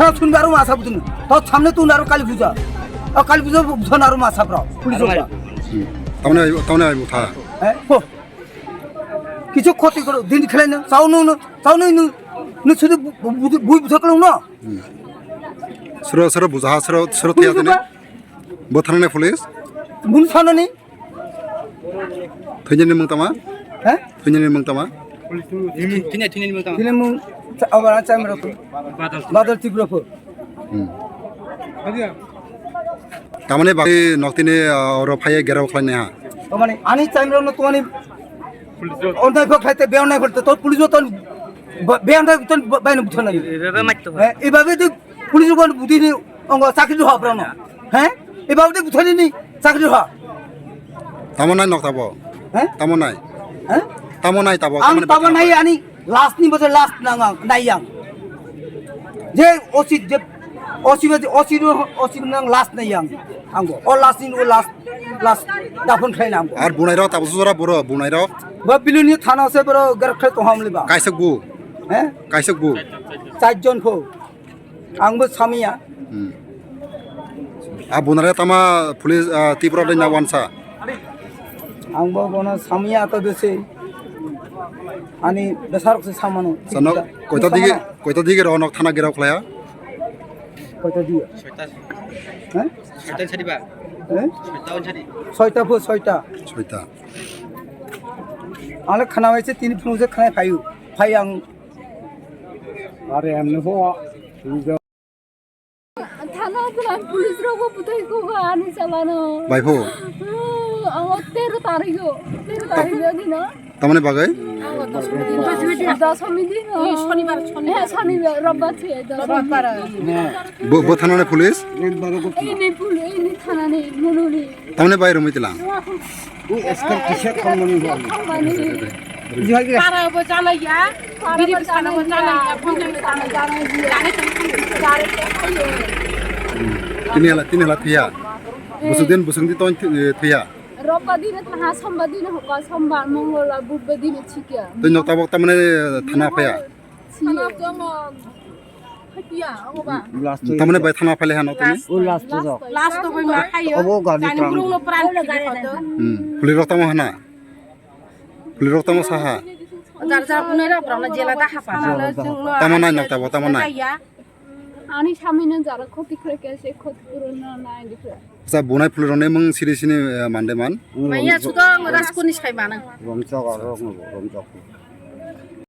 বুথার শুনবে আরো মাছা বুঝুন তোর সামনে তুই আরো কালী পূজা কালী পূজা বুঝন আরো মাছা প্রাও পুলিশ তাহলে বুথা হ্যাঁ কিছু ক্ষতি করো দিন খেলে না চাও নো শুধু বুই বুঝা করো না সর বুঝা সর থিয়া দিনে বুথারনে পুলিশ বুন সাননি থৈজেনি মুংতামা হ্যাঁ থৈজেনি মুংতামা দিনে মুং আবার চামরা বাদল ত্রিপুরা তামানে বাকি নকতিনে আর ফাইয়ে গেরাও খাইনে হা মানে আনি চামরা না তোমানি অন্যায় ভোগ খাইতে বেয়ানায় করতে তোর পুলিশ তো বেয়ানায় তো বাইনে বুঝা না হ্যাঁ এভাবে তো পুলিশ বুদ্ধি অঙ্গ চাকরি হওয়া প্রাণ হ্যাঁ এভাবে তো বুঝানি নি চাকরি হওয়া তামনাই নকতাব হ্যাঁ তামনাই হ্যাঁ তামনাই তাব তামনাই আনি লাস্ট নি বছর লাস্ট না নাইয়াং যে ওসি যে ওসি নাং লাস্ট নাইয়াং আঙ্গো ও লাস্ট নি ও লাস্ট দাফন খাইনা আঙ্গো আর বুনাইরাও তাবসুরা বড় বুনাইরাও বা বিলুনি থানা আছে বড় গরখে তো হামলিবা কাইসক বু হ্যাঁ কাইসক বু চারজন খো आंबो सामिया आ बुनारे तमा पुलिस त्रिपुरा दैना वानसा आंबो बना सामिया तो देसे आनी बेसारकसे सामानो सनो कोइता दिगे रनक थाना गेराव खलाया कोइता दिगे हैं ছয়টা ছাড়িবা हैं ছয়টা ছাড়ি ছয়টা आले खाना वैसे तीन फुंसे खाना फाई आं अरे हमने हो थाना पुलिस रोको बुथाइको आनी चलानो बाइफो अब 13 तारिख दिन तमने बागै शनिबार रविबार थियो रविबार बो थानाने पुलिस इने थाना ने मुनुनि तमने बाहिर मितिला उ एस्कर किसे खमनि पारा अब चालैया बिरी खाना अब चालैया फंक्शन खाना जाने तिनीला थिया बुसुंदी तो थिया रविबार दिन थाहा सोमबार दिन हका सोमबार मंगलबार बुधबार दिन छिकिया तो नक्ताबक तमने थाना फया थाना जम खटिया अबा तमने बाय थाना फले हानो तने लास्ट तो कोइ मा खायो जानि ब्रुंनो प्राण खिखतो पुलिस रक्तम हना पुलिस रक्तम साहा जार पुनेरा ब्राउन जेला दा हाफा तमना नक्ताबक तमना आनी सामिनो जारा खति खरेके से खति पुरन नाय दिफ्रा सा बुनाय फुलरने मं सिरिसिनि मानदेमान माइया सुदं राजकुनि साइ मानो रमचक